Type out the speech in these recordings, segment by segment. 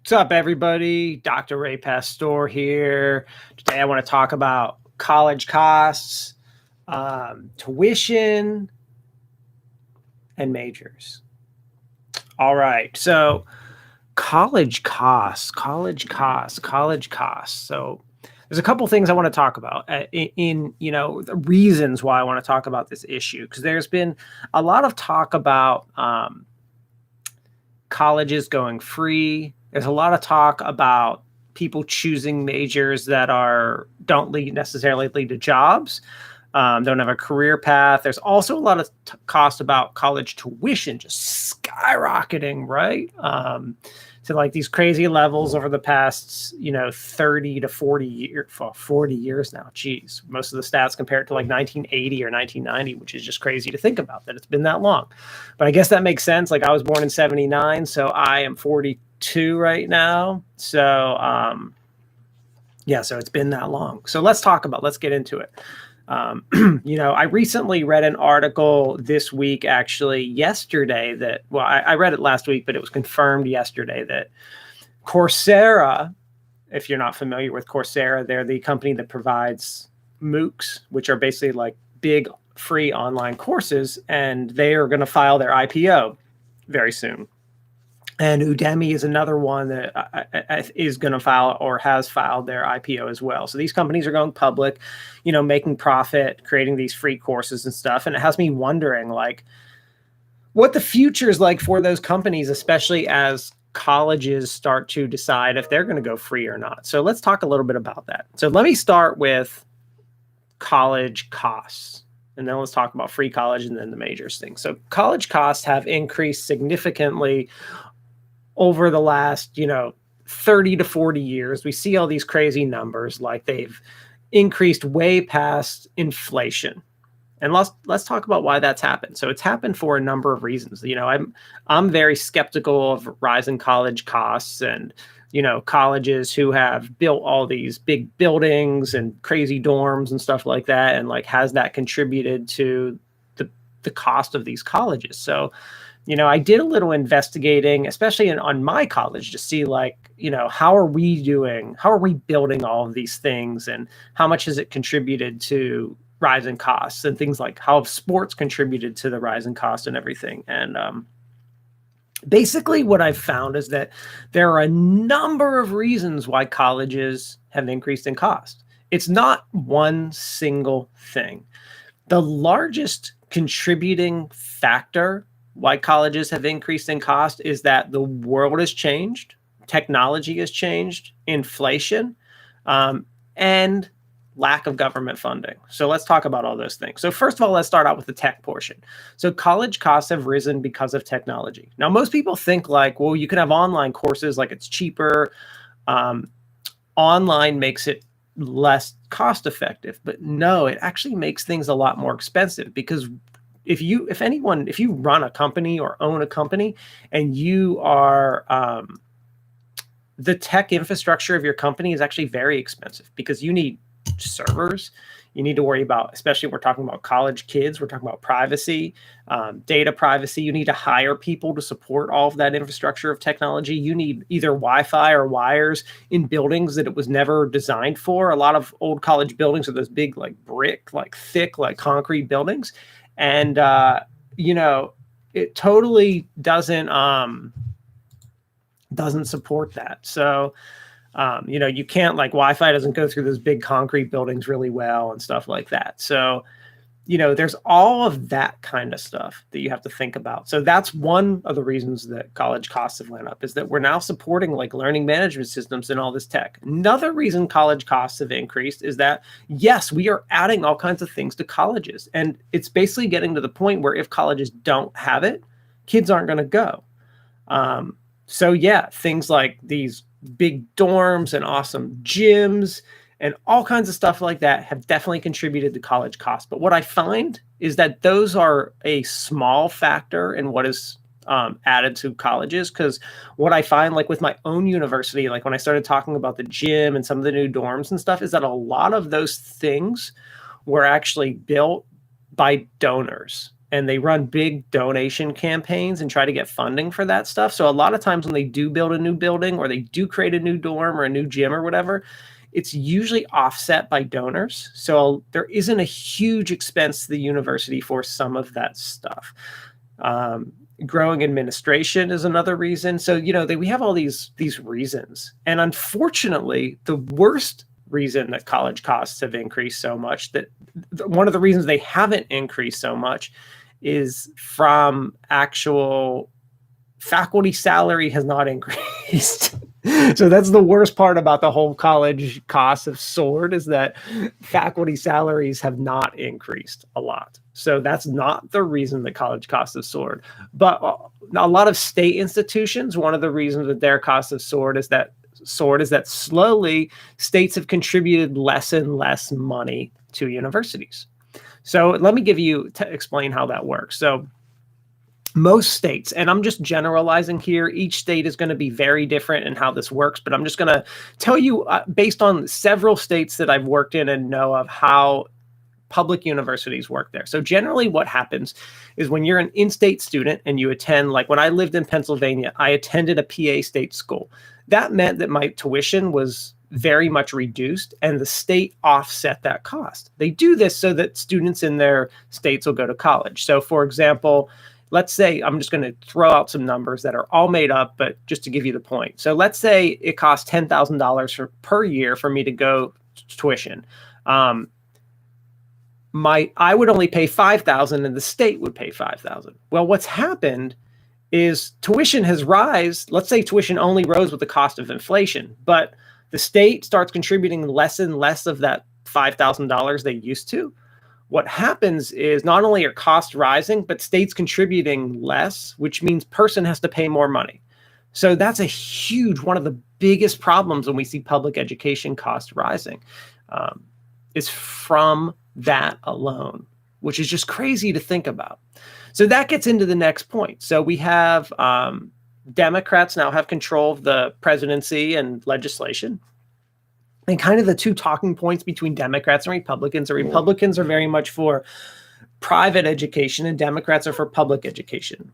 What's up, everybody? Dr. Ray Pastore here. Today, I want to talk about college costs, tuition, and majors. All right. So, college costs. So, there's a couple things I want to talk about in the reasons why I want to talk about this issue, because there's been a lot of talk about colleges going free. There's a lot of talk about people choosing majors that don't necessarily lead to jobs, don't have a career path. There's also a lot of cost about college tuition just skyrocketing, right? To like these crazy levels over the past, 30 to 40 years now. Geez, most of the stats compare it to like 1980 or 1990, which is just crazy to think about that it's been that long. But I guess that makes sense. Like I was born in 79, so I am 42 right now. So, so it's been that long. So let's get into it. I recently read an article this week, actually yesterday, I read it last week, but it was confirmed yesterday that Coursera, if you're not familiar with Coursera, they're the company that provides MOOCs, which are basically like big free online courses, and they are going to file their IPO very soon. And Udemy is another one that is going to file or has filed their IPO as well. So these companies are going public, making profit, creating these free courses and stuff. And it has me wondering, like, what the future is like for those companies, especially as colleges start to decide if they're going to go free or not. So let's talk a little bit about that. So let me start with college costs. And then let's talk about free college and then the majors thing. So college costs have increased significantly over the last, 30 to 40 years. We see all these crazy numbers, like they've increased way past inflation. And let's talk about why that's happened. So it's happened for a number of reasons. I'm very skeptical of rising college costs and, colleges who have built all these big buildings and crazy dorms and stuff like that. And like, has that contributed to the cost of these colleges? So, I did a little investigating, especially on my college, to see like, how are we building all of these things and how much has it contributed to rising costs and things like how have sports contributed to the rising cost and everything. And basically what I've found is that there are a number of reasons why colleges have increased in cost. It's not one single thing. The largest contributing factor why colleges have increased in cost is that the world has changed, technology has changed, inflation, and lack of government funding. So let's talk about all those things. So first of all, let's start out with the tech portion. So college costs have risen because of technology. Now, most people think like, well, you can have online courses, like it's cheaper. Online makes it less cost effective, but no, it actually makes things a lot more expensive because if you run a company or own a company and you are, the tech infrastructure of your company is actually very expensive because you need servers. You need to worry about, especially we're talking about college kids, we're talking about privacy, data privacy. You need to hire people to support all of that infrastructure of technology. You need either Wi-Fi or wires in buildings that it was never designed for. A lot of old college buildings are those big, like brick, like thick, like concrete buildings. And, it totally doesn't support that. So, you can't, like, Wi-Fi doesn't go through those big concrete buildings really well and stuff like that. So, there's all of that kind of stuff that you have to think about. So that's one of the reasons that college costs have went up, is that we're now supporting like learning management systems and all this tech. Another reason college costs have increased is that, yes, we are adding all kinds of things to colleges. And it's basically getting to the point where if colleges don't have it, kids aren't going to go. So yeah, things like these big dorms and awesome gyms and all kinds of stuff like that have definitely contributed to college costs. But what I find is that those are a small factor in what is added to colleges. Because what I find, like with my own university, like when I started talking about the gym and some of the new dorms and stuff, is that a lot of those things were actually built by donors. and they run big donation campaigns and try to get funding for that stuff. So a lot of times when they do build a new building or they do create a new dorm or a new gym or whatever, it's usually offset by donors. So there isn't a huge expense to the university for some of that stuff. Growing administration is another reason. So, we have all these reasons. And unfortunately, the worst reason that college costs have increased so much, that one of the reasons they haven't increased so much, is from actual faculty salary has not increased. So that's the worst part about the whole college costs have soared, is that faculty salaries have not increased a lot. So that's not the reason that college costs have soared. But a lot of state institutions, one of the reasons that their costs have soared is that slowly states have contributed less and less money to universities. So let me give you to explain how that works. So most states, and I'm just generalizing here, each state is going to be very different in how this works, but I'm just going to tell you based on several states that I've worked in and know of how public universities work there. So generally what happens is when you're an in-state student and you attend, like when I lived in Pennsylvania, I attended a PA state school. That meant that my tuition was very much reduced and the state offset that cost. They do this so that students in their states will go to college. So for example, let's say, I'm just going to throw out some numbers that are all made up, but just to give you the point. So let's say it costs $10,000 per year for me to go tuition. I would only pay $5,000 and the state would pay $5,000. Well, what's happened is tuition has risen. Let's say tuition only rose with the cost of inflation, but the state starts contributing less and less of that $5,000 they used to. What happens is not only are costs rising, but states contributing less, which means person has to pay more money. So that's a huge, one of the biggest problems when we see public education costs rising, is from that alone, which is just crazy to think about. So that gets into the next point. So we have Democrats now have control of the presidency and legislation. And kind of the two talking points between Democrats and Republicans are very much for private education and Democrats are for public education.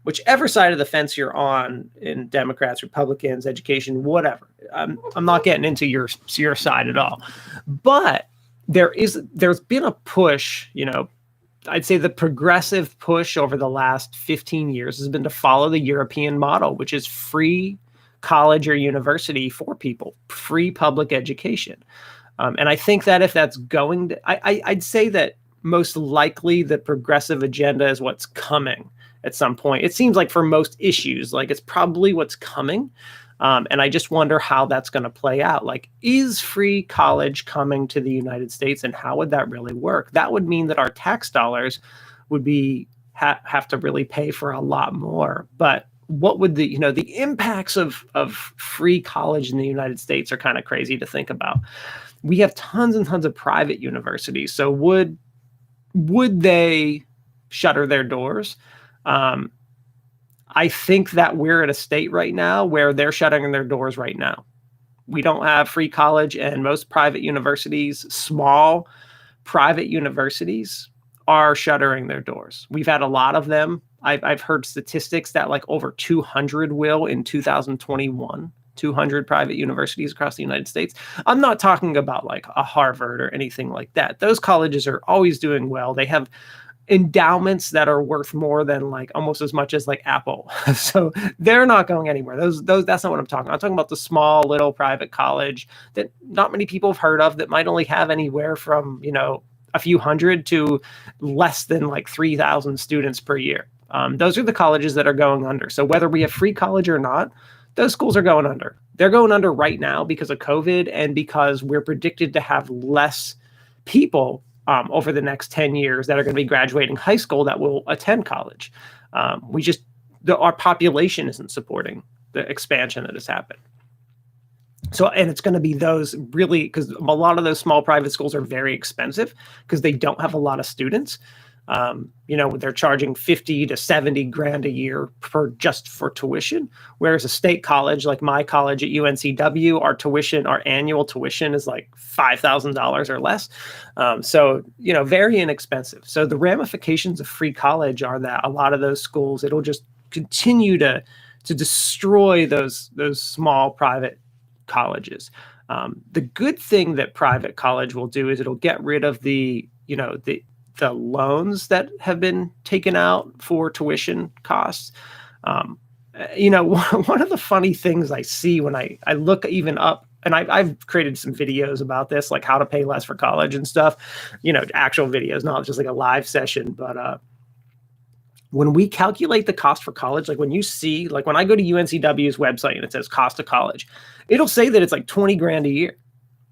Whichever side of the fence you're on in Democrats, Republicans, education, whatever. I'm not getting into your side at all. But there's been a push, I'd say the progressive push over the last 15 years has been to follow the European model, which is free college or university for people, free public education. And I think that if that's going to, I'd say that most likely the progressive agenda is what's coming at some point. It seems like for most issues, like it's probably what's coming. And I just wonder how that's going to play out. Like, is free college coming to the United States and how would that really work? That would mean that our tax dollars would have to really pay for a lot more. But what would the impacts of free college in the United States are kind of crazy to think about. We have tons and tons of private universities. So would they shutter their doors? I think that we're at a state right now where they're shutting their doors right now. We don't have free college, and most private universities, small private universities, are shuttering their doors. We've had a lot of them. I've heard statistics that like over 200 will in 2021, 200 private universities across the United States. I'm not talking about like a Harvard or anything like that. Those colleges are always doing well. They have endowments that are worth more than like almost as much as like Apple. So they're not going anywhere. Those that's not what I'm talking about. I'm talking about the small little private college that not many people have heard of, that might only have anywhere from, a few hundred to less than like 3,000 students per year. Those are the colleges that are going under. So whether we have free college or not, those schools are going under. They're going under right now because of COVID and because we're predicted to have less people over the next 10 years that are going to be graduating high school that will attend college. Our population isn't supporting the expansion that has happened. So, and it's going to be those really, because a lot of those small private schools are very expensive because they don't have a lot of students. They're charging 50 to 70 grand a year just for tuition. Whereas a state college, like my college at UNCW, our annual tuition is like $5,000 or less. So, very inexpensive. So the ramifications of free college are that a lot of those schools, it'll just continue to destroy those small private colleges. The good thing that private college will do is it'll get rid of the loans that have been taken out for tuition costs. One of the funny things I see when I look even up, and I've created some videos about this, like how to pay less for college and stuff, actual videos, not just like a live session. But when we calculate the cost for college, like when you see, like when I go to UNCW's website and it says cost of college, it'll say that it's like 20 grand a year.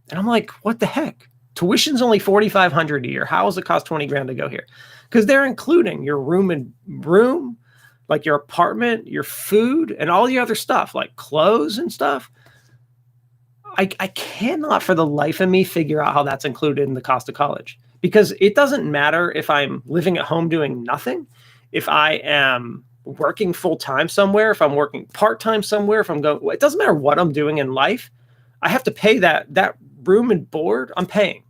And I'm like, what the heck? Tuition's only $4,500 a year. How does it cost 20 grand to go here? Because they're including your room, like your apartment, your food, and all the other stuff, like clothes and stuff. I cannot for the life of me figure out how that's included in the cost of college, because it doesn't matter if I'm living at home doing nothing, if I am working full time somewhere, if I'm working part time somewhere, if I'm going, it doesn't matter what I'm doing in life. I have to pay that room and board. I'm paying.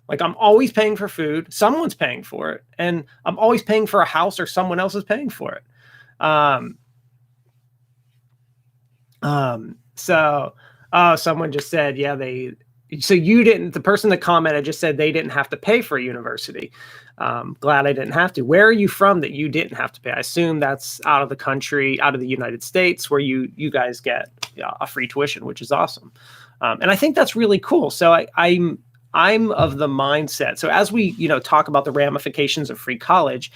Like I'm always paying for food. Someone's paying for it. And I'm always paying for a house, or someone else is paying for it. Someone just said, the person that commented just said they didn't have to pay for a university. Glad I didn't have to. Where are you from that you didn't have to pay? I assume that's out of the country, out of the United States, where you guys get a free tuition, which is awesome. And I think that's really cool. So I'm of the mindset. So as we, talk about the ramifications of free college,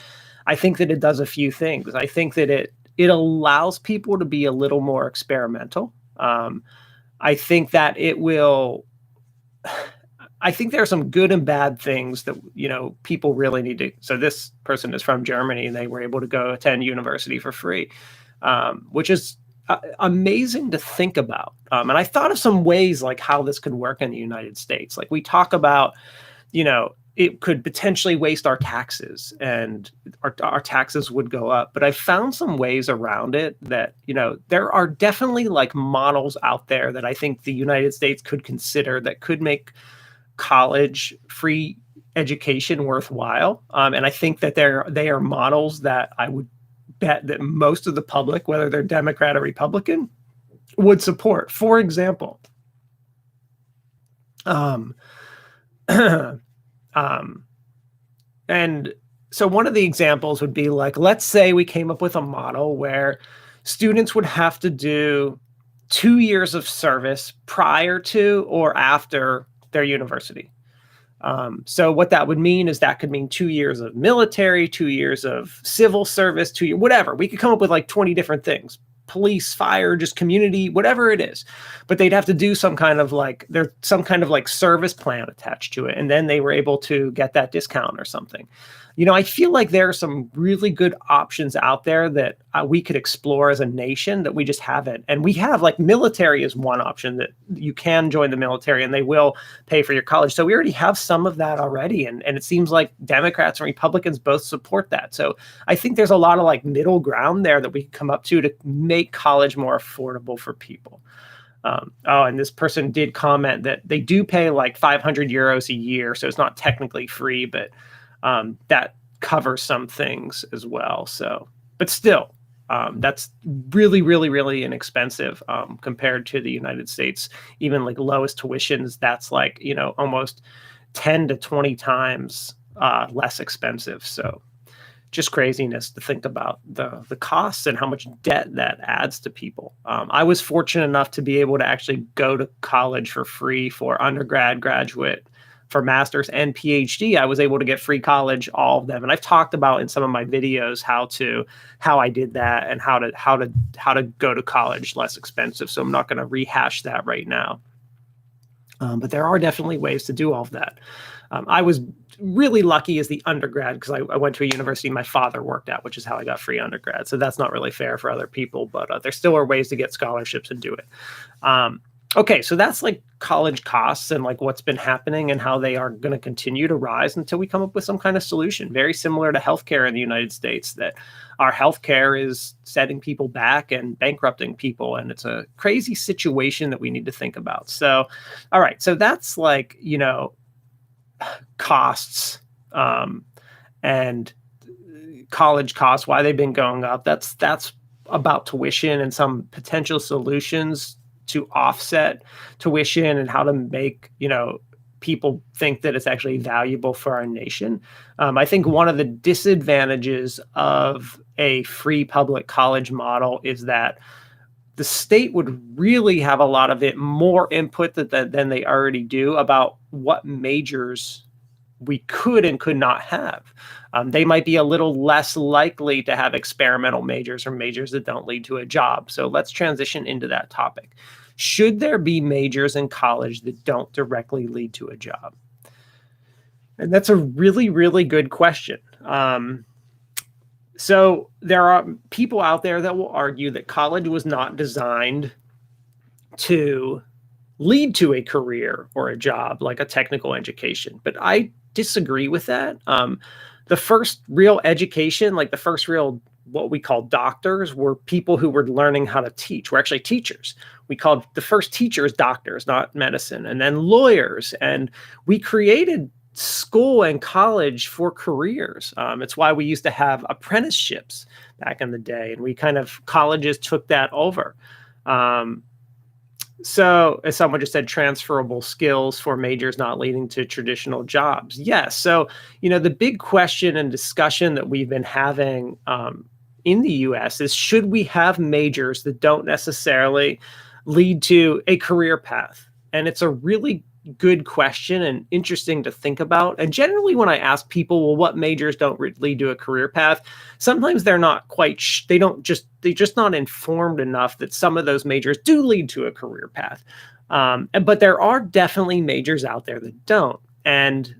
I think that it does a few things. I think that it allows people to be a little more experimental. I think that I think there are some good and bad things that, people really need to. So this person is from Germany and they were able to go attend university for free, which is amazing to think about. And I thought of some ways like how this could work in the United States. Like we talk about, it could potentially waste our taxes and our taxes would go up. But I found some ways around it that, there are definitely like models out there that I think the United States could consider that could make college free education worthwhile. And I think that they are models that I would bet that most of the public, whether they're Democrat or Republican, would support. For example, and so one of the examples would be like, let's say we came up with a model where students would have to do 2 years of service prior to or after their university. So what that would mean is that could mean 2 years of military, 2 years of civil service, whatever. We could come up with like 20 different things. Police, fire, just community, whatever it is. But they'd have to do some kind of like service plan attached to it. And then they were able to get that discount or something. I feel like there are some really good options out there that we could explore as a nation that we just haven't. And we have like military is one option that you can join the military and they will pay for your college. So we already have some of that already. And it seems like Democrats and Republicans both support that. So I think there's a lot of like middle ground there that we can come up to make college more affordable for people. And this person did comment that they do pay like 500 euros a year. So it's not technically free, but that covers some things as well. So, but still, that's really, really, really inexpensive compared to the United States. Even like lowest tuitions, that's like, almost 10 to 20 times less expensive. So just craziness to think about the costs and how much debt that adds to people. I was fortunate enough to be able to actually go to college for free for undergrad, graduate, for master's and PhD. I was able to get free college, all of them. And I've talked about in some of my videos how I did that and how to go to college less expensive. So I'm not going to rehash that right now. But there are definitely ways to do all of that. I was really lucky as the undergrad because I went to a university my father worked at, which is how I got free undergrad. So that's not really fair for other people, but there still are ways to get scholarships and do it. Okay, so that's like college costs and like what's been happening and how they are going to continue to rise until we come up with some kind of solution. Very similar to healthcare in the United States, that our healthcare is setting people back and bankrupting people, and it's a crazy situation that we need to think about. So, all right, so that's like, costs, and college costs, why they've been going up. That's about tuition and some potential solutions to offset tuition and how to make, people think that it's actually valuable for our nation. I think one of the disadvantages of a free public college model is that the state would really have a lot of it more input than they already do about what majors we could and could not have. They might be a little less likely to have experimental majors or majors that don't lead to a job. So let's transition into that topic. Should there be majors in college that don't directly lead to a job? And that's a really, really good question. So there are people out there that will argue that college was not designed to lead to a career or a job like a technical education. But I disagree with that. The first real education, like the first real what we call doctors, were people who were learning how to teach. We're actually teachers. We called the first teachers doctors, not medicine, and then lawyers. And we created school and college for careers. It's why we used to have apprenticeships back in the day, and we kind of colleges took that over. So, as someone just said, transferable skills for majors not leading to traditional jobs. Yes. So, the big question and discussion that we've been having in the US is, should we have majors that don't necessarily lead to a career path? And it's a really good question and interesting to think about. And generally, when I ask people, well, what majors don't lead to a career path? Sometimes they're not quite, they're just not informed enough that some of those majors do lead to a career path. But there are definitely majors out there that don't. And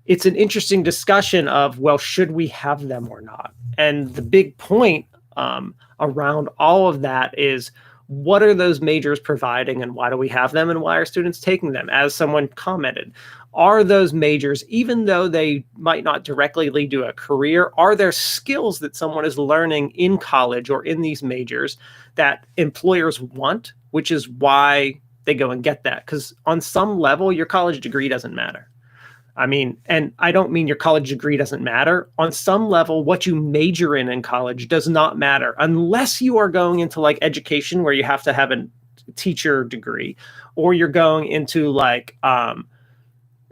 it's an interesting discussion of, well, should we have them or not? And the big point around all of that is, what are those majors providing and why do we have them and why are students taking them? As someone commented, are those majors, even though they might not directly lead to a career, are there skills that someone is learning in college or in these majors that employers want, which is why they go and get that? Because on some level, your college degree doesn't matter. I mean, and I don't mean your college degree doesn't matter. On some level, what you major in college does not matter unless you are going into like education where you have to have a teacher degree, or you're going into like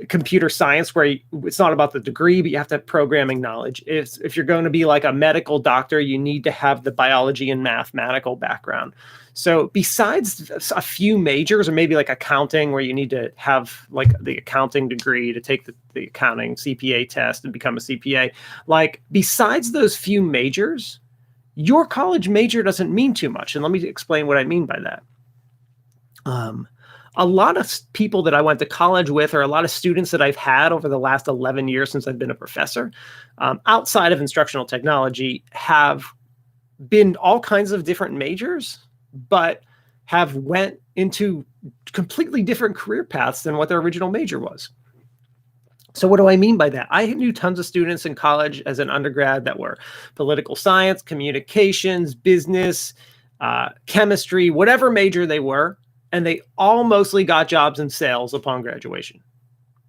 computer science where it's not about the degree, but you have to have programming knowledge. If you're going to be like a medical doctor, you need to have the biology and mathematical background. So besides a few majors, or maybe like accounting, where you need to have like the accounting degree to take the accounting CPA test and become a CPA, like besides those few majors, your college major doesn't mean too much. And let me explain what I mean by that. A lot of people that I went to college with, or a lot of students that I've had over the last 11 years since I've been a professor, outside of instructional technology, have been all kinds of different majors, but have went into completely different career paths than what their original major was. So what do I mean by that? I knew tons of students in college as an undergrad that were political science, communications, business, chemistry, whatever major they were, and they all mostly got jobs in sales upon graduation.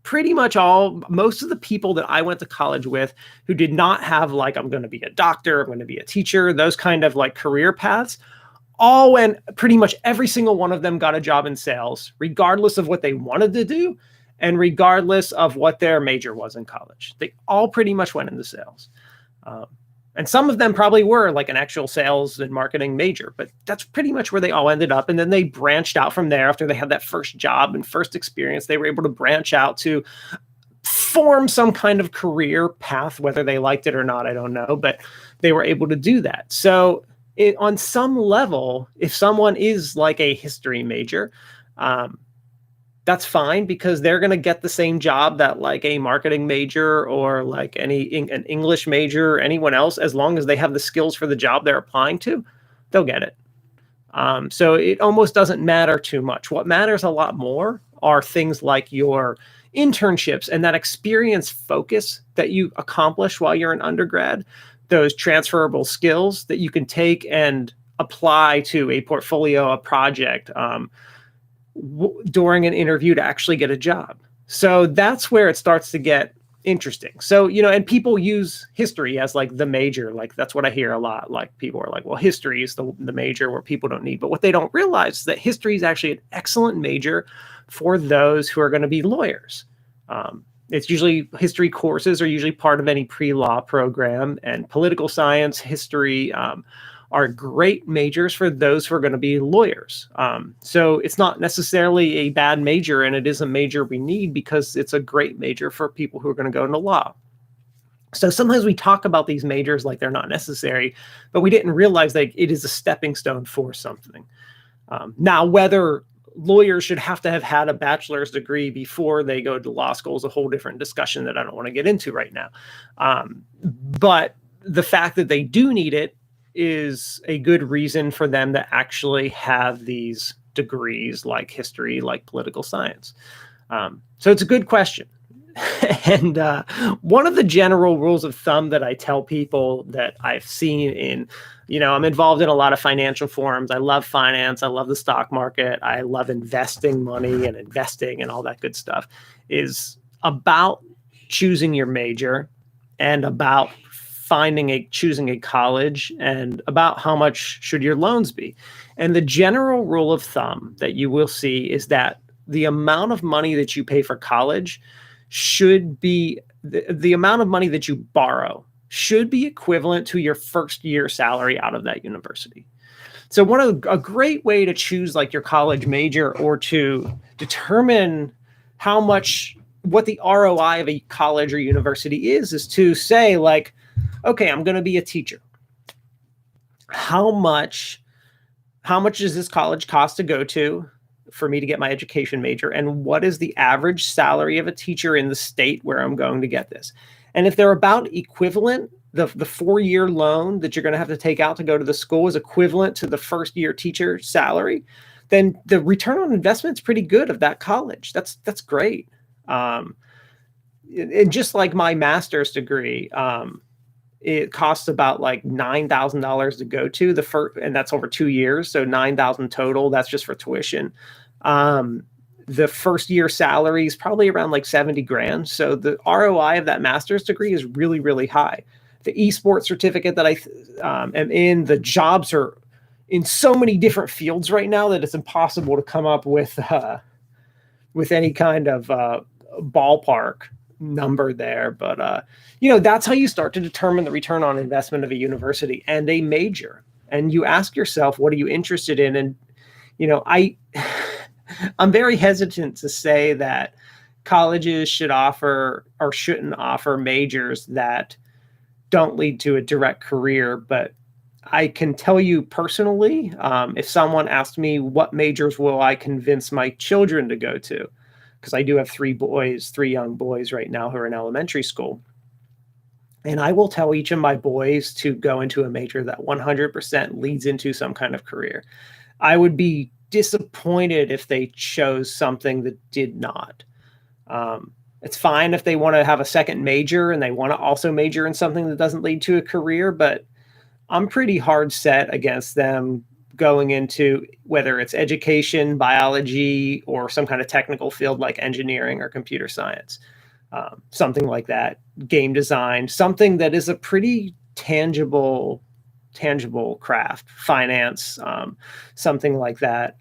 Pretty much most of the people that I went to college with who did not have like, I'm going to be a doctor, I'm going to be a teacher, those kind of like career paths, all went, pretty much every single one of them got a job in sales, regardless of what they wanted to do and regardless of what their major was in college. They all pretty much went into sales. And some of them probably were like an actual sales and marketing major, but that's pretty much where they all ended up. And then they branched out from there. After they had that first job and first experience, they were able to branch out to form some kind of career path, whether they liked it or not, I don't know, but they were able to do that. So on some level, if someone is like a history major, that's fine, because they're going to get the same job that like a marketing major or like an English major or anyone else, as long as they have the skills for the job they're applying to, they'll get it. So it almost doesn't matter too much. What matters a lot more are things like your internships and that experience focus that you accomplish while you're an undergrad, those transferable skills that you can take and apply to a portfolio, a project, during an interview to actually get a job. So that's where it starts to get interesting. So, and people use history as like the major, like that's what I hear a lot. Like people are like, well, history is the major where people don't need, but what they don't realize is that history is actually an excellent major for those who are going to be lawyers. It's usually history courses are usually part of any pre-law program, and political science, history, are great majors for those who are going to be lawyers. So it's not necessarily a bad major, and it is a major we need because it's a great major for people who are going to go into law. So sometimes we talk about these majors like they're not necessary, but we didn't realize that it is a stepping stone for something. Now, whether lawyers should have to have had a bachelor's degree before they go to law school is a whole different discussion that I don't want to get into right now. But the fact that they do need it is a good reason for them to actually have these degrees like history, like political science. So it's a good question. And one of the general rules of thumb that I tell people that I've seen in, I'm involved in a lot of financial forums. I love finance. I love the stock market. I love investing money and investing and all that good stuff, is about choosing your major and about choosing a college and about how much should your loans be. And the general rule of thumb that you will see is that the amount of money that you pay for college should be the amount of money that you borrow should be equivalent to your first year salary out of that university. So a great way to choose like your college major or to determine what the ROI of a college or university is to say like, okay, I'm going to be a teacher. How much does this college cost to go to for me to get my education major? And what is the average salary of a teacher in the state where I'm going to get this? And if they're about equivalent, the 4-year loan that you're going to have to take out to go to the school is equivalent to the first year teacher salary, then the return on investment is pretty good of that college. That's great. And just like my master's degree, it costs about like $9,000 to go to the first, and that's over 2 years. So 9,000 total. That's just for tuition. The first year salary is probably around like 70 grand. So the ROI of that master's degree is really, really high. The esports certificate that I am in, the jobs are in so many different fields right now that it's impossible to come up with any kind of ballpark number there. But, that's how you start to determine the return on investment of a university and a major. And you ask yourself, what are you interested in? And, I'm very hesitant to say that colleges should offer or shouldn't offer majors that don't lead to a direct career. But I can tell you personally, if someone asked me what majors will I convince my children to go to, because I do have 3 young boys right now who are in elementary school. And I will tell each of my boys to go into a major that 100% leads into some kind of career. I would be disappointed if they chose something that did not. It's fine if they want to have a second major and they want to also major in something that doesn't lead to a career, but I'm pretty hard set against them going into whether it's education, biology, or some kind of technical field like engineering or computer science, something like that, game design, something that is a pretty tangible craft, finance, something like that.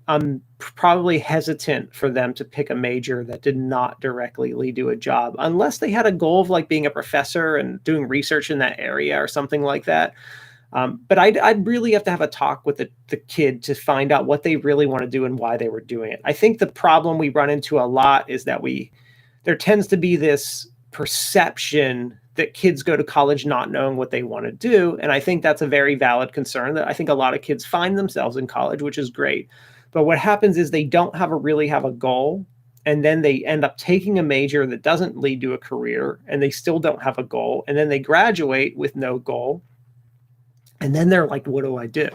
I'm probably hesitant for them to pick a major that did not directly lead to a job, unless they had a goal of like being a professor and doing research in that area or something like that. But I'd really have to have a talk with the kid to find out what they really want to do and why they were doing it. I think the problem we run into a lot is that there tends to be this perception that kids go to college not knowing what they want to do. And I think that's a very valid concern that I think a lot of kids find themselves in college, which is great. But what happens is they don't really have a goal. And then they end up taking a major that doesn't lead to a career, and they still don't have a goal. And then they graduate with no goal. And then they're like, what do I do?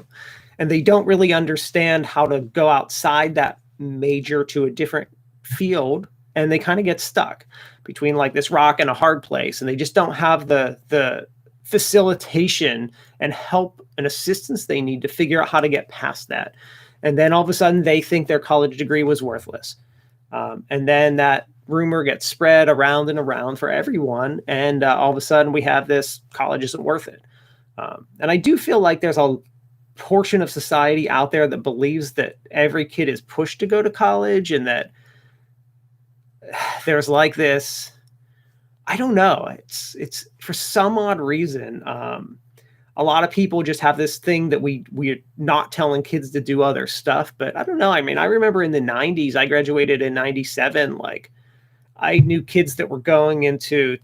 And they don't really understand how to go outside that major to a different field. And they kind of get stuck between like this rock and a hard place. And they just don't have the facilitation and help and assistance they need to figure out how to get past that. And then all of a sudden they think their college degree was worthless. And then that rumor gets spread around and around for everyone. And all of a sudden we have this college isn't worth it. And I do feel like there's a portion of society out there that believes that every kid is pushed to go to college, and that there's like this, I don't know, it's for some odd reason. A lot of people just have this thing that we're not telling kids to do other stuff, but I don't know. I mean, I remember in the 90s, I graduated in 97, like I knew kids that were going to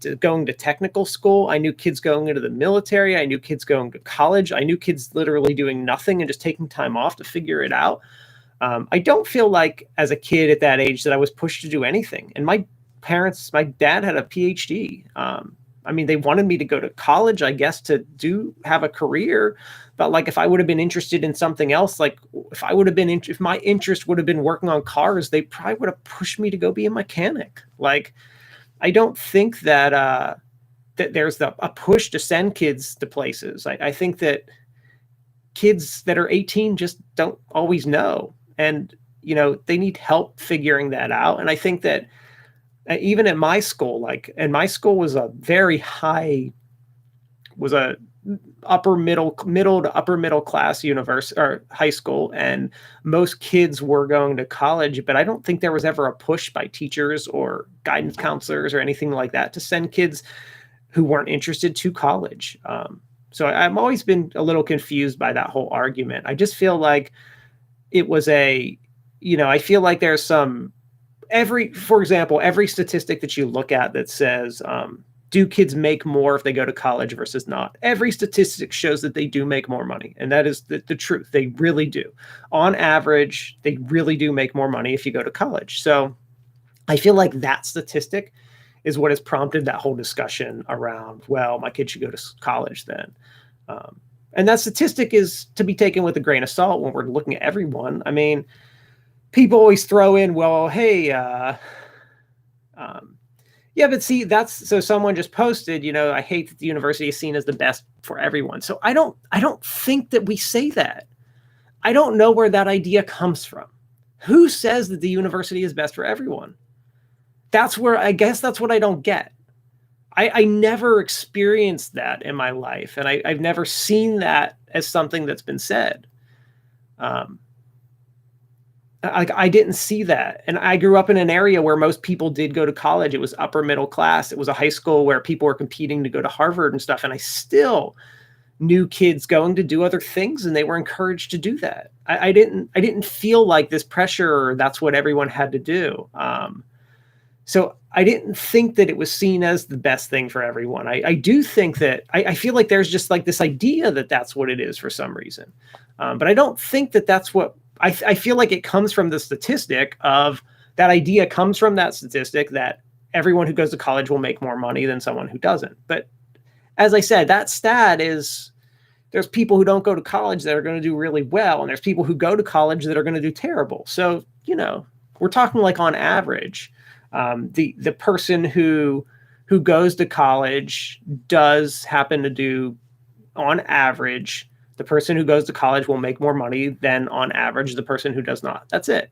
technical school. I knew kids going into the military. I knew kids going to college. I knew kids literally doing nothing and just taking time off to figure it out. I don't feel like as a kid at that age that I was pushed to do anything. And my dad had a Ph.D. I mean, they wanted me to go to college, I guess, to have a career. But like, if I would have been interested in something else, like if my interest would have been working on cars, they probably would have pushed me to go be a mechanic. Like, I don't think that that there's a push to send kids to places. I think that kids that are 18 just don't always know, and they need help figuring that out. And I think that even at my school, and my school was a upper middle to upper middle class university or high school, and most kids were going to college, but I don't think there was ever a push by teachers or guidance counselors or anything like that to send kids who weren't interested to college. So I've always been a little confused by that whole argument. I just feel like it was I feel like there's for example, every statistic that you look at that says, do kids make more if they go to college versus not? Every statistic shows that they do make more money. And that is the truth. They really do. On average, they really do make more money if you go to college. So I feel like that statistic is what has prompted that whole discussion around, well, my kid should go to college then. And that statistic is to be taken with a grain of salt when we're looking at everyone. I mean, people always throw in, well, hey, yeah, but see, so someone just posted, I hate that the university is seen as the best for everyone. So I don't think that we say that. I don't know where that idea comes from. Who says that the university is best for everyone? That's what I don't get. I never experienced that in my life, and I've never seen that as something that's been said. I didn't see that. And I grew up in an area where most people did go to college. It was upper middle class. It was a high school where people were competing to go to Harvard and stuff. And I still knew kids going to do other things, and they were encouraged to do that. I didn't feel like this pressure, or that's what everyone had to do. So I didn't think that it was seen as the best thing for everyone. I do think that I feel like there's just like this idea that that's what it is for some reason. But I don't think that that's what, I feel like it comes from the statistic of that idea comes from that statistic that everyone who goes to college will make more money than someone who doesn't. But as I said, that stat is, there's people who don't go to college that are going to do really well, and there's people who go to college that are going to do terrible. So, we're talking like on average, the person who goes to college does happen to do, on average, the person who goes to college will make more money than on average the person who does not. That's it.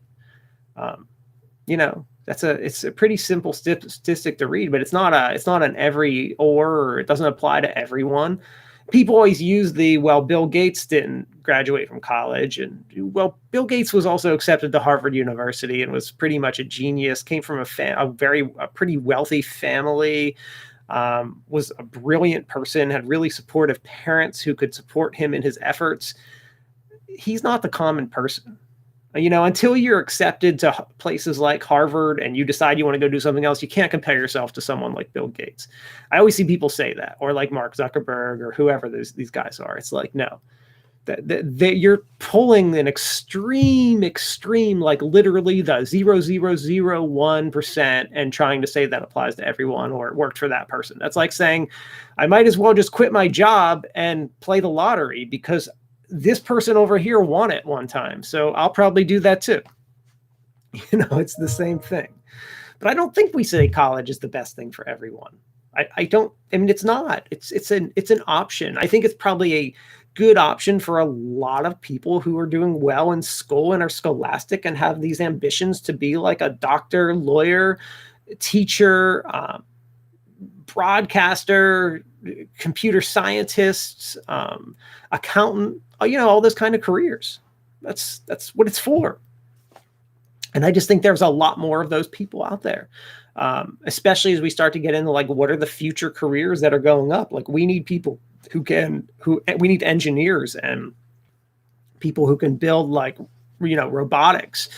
It's a pretty simple statistic to read, but it's not an every or it doesn't apply to everyone. People always use Bill Gates didn't graduate from college, and Bill Gates was also accepted to Harvard University and was pretty much a genius, came from a pretty wealthy family, was a brilliant person, had really supportive parents who could support him in his efforts. He's not the common person. Until you're accepted to places like Harvard and you decide you want to go do something else, you can't compare yourself to someone like Bill Gates. I always see people say that, or like Mark Zuckerberg or whoever these guys are. It's like, no, you're pulling an extreme, like literally the 0.001% and trying to say that applies to everyone or it worked for that person. That's like saying, I might as well just quit my job and play the lottery because this person over here won it one time. So I'll probably do that too. It's the same thing. But I don't think we say college is the best thing for everyone. I mean, it's not. It's an option. I think it's probably a good option for a lot of people who are doing well in school and are scholastic and have these ambitions to be like a doctor, lawyer, teacher, broadcaster, computer scientists, accountant, all those kind of careers. That's what it's for. And I just think there's a lot more of those people out there, especially as we start to get into like, what are the future careers that are going up? Like we need people we need engineers and people who can build like, robotics.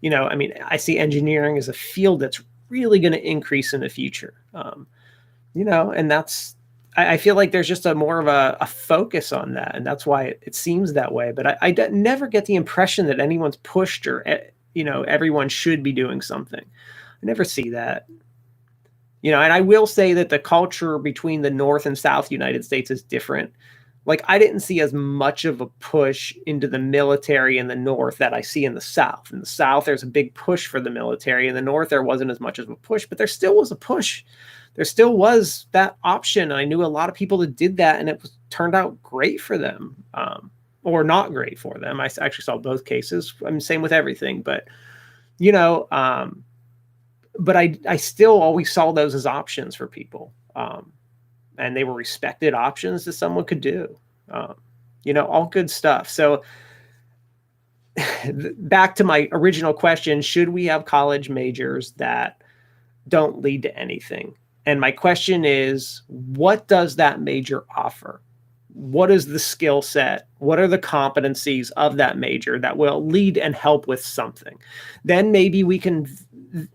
I mean, I see engineering as a field that's really going to increase in the future. And I feel like there's just more of a focus on that. And that's why it seems that way. But I never get the impression that anyone's pushed or, everyone should be doing something. I never see that. And I will say that the culture between the North and South United States is different. Like I didn't see as much of a push into the military in the North that I see in the South. In the South, there's a big push for the military. In the North, there wasn't as much of a push, but there still was a push. There still was that option. I knew a lot of people that did that, and it turned out great for them. Or not great for them. I actually saw both cases. I mean, same with everything, but but I still always saw those as options for people. And they were respected options that someone could do, all good stuff. So back to my original question, should we have college majors that don't lead to anything? And my question is, what does that major offer? What is the skill set? What are the competencies of that major that will lead and help with something? Then maybe we can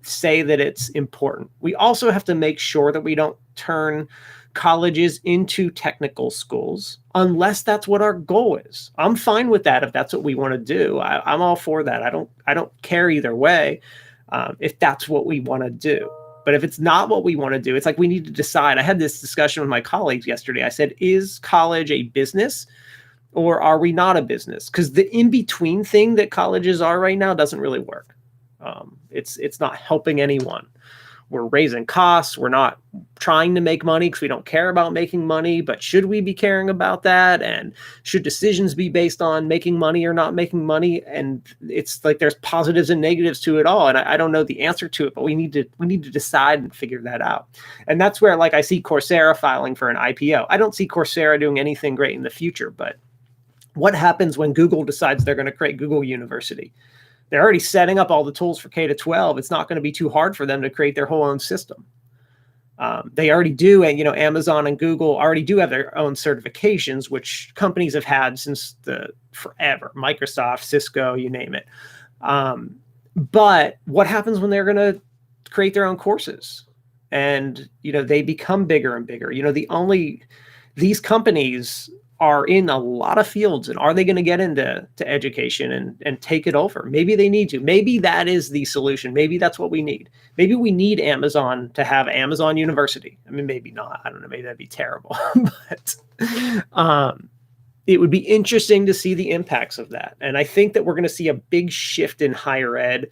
say that it's important. We also have to make sure that we don't turn colleges into technical schools unless that's what our goal is. I'm fine with that if that's what we want to do. I'm all for that. I don't care either way if that's what we want to do. But if it's not what we want to do, it's like we need to decide. I had this discussion with my colleagues yesterday. I said, is college a business or are we not a business? Because the in-between thing that colleges are right now doesn't really work. It's not helping anyone. We're raising costs. We're not trying to make money because we don't care about making money. But should we be caring about that? And should decisions be based on making money or not making money? And it's like there's positives and negatives to it all. And I don't know the answer to it, but we need to decide and figure that out. And that's where, like, I see Coursera filing for an IPO. I don't see Coursera doing anything great in the future. But what happens when Google decides they're going to create Google University? They're already setting up all the tools for K-12. It's not going to be too hard for them to create their whole own system. They already do, and Amazon and Google already do have their own certifications, which companies have had since forever. Microsoft, Cisco, you name it. But what happens when they're going to create their own courses? And they become bigger and bigger. These companies are in a lot of fields, and are they going to get into education and take it over? Maybe they need to. Maybe that is the solution. Maybe that's what we need. Maybe we need Amazon to have Amazon University. I mean, maybe not. I don't know. Maybe that'd be terrible. But it would be interesting to see the impacts of that. And I think that we're going to see a big shift in higher ed.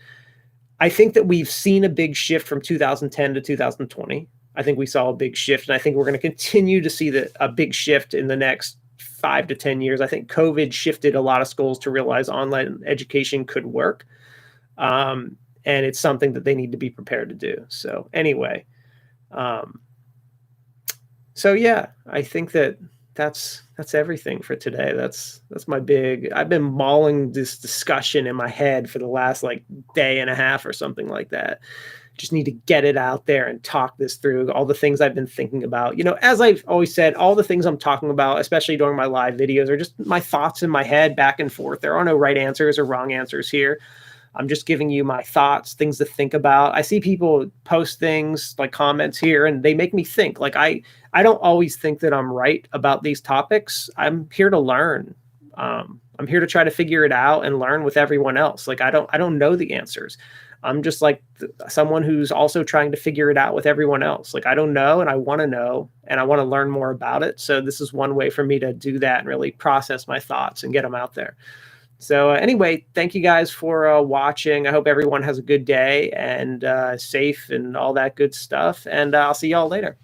I think that we've seen a big shift from 2010 to 2020. I think we saw a big shift, and I think we're going to continue to see a big shift in the next 5 to 10 years. I think COVID shifted a lot of schools to realize online education could work. And it's something that they need to be prepared to do. So anyway, yeah, I think that's everything for today. That's I've been mauling this discussion in my head for the last day and a half or something like that. Just need to get it out there and talk this through, all the things I've been thinking about. As I've always said, all the things I'm talking about, especially during my live videos, are just my thoughts in my head back and forth. There are no right answers or wrong answers here. I'm just giving you my thoughts, things to think about. I see people post things like comments here, and they make me think. I don't always think that I'm right about these topics. I'm here to learn. I'm here to try to figure it out and learn with everyone else. Like, I don't know the answers. I'm just like someone who's also trying to figure it out with everyone else. Like, I don't know, and I want to know, and I want to learn more about it. So this is one way for me to do that and really process my thoughts and get them out there. So anyway, thank you guys for watching. I hope everyone has a good day and safe and all that good stuff. And I'll see y'all later.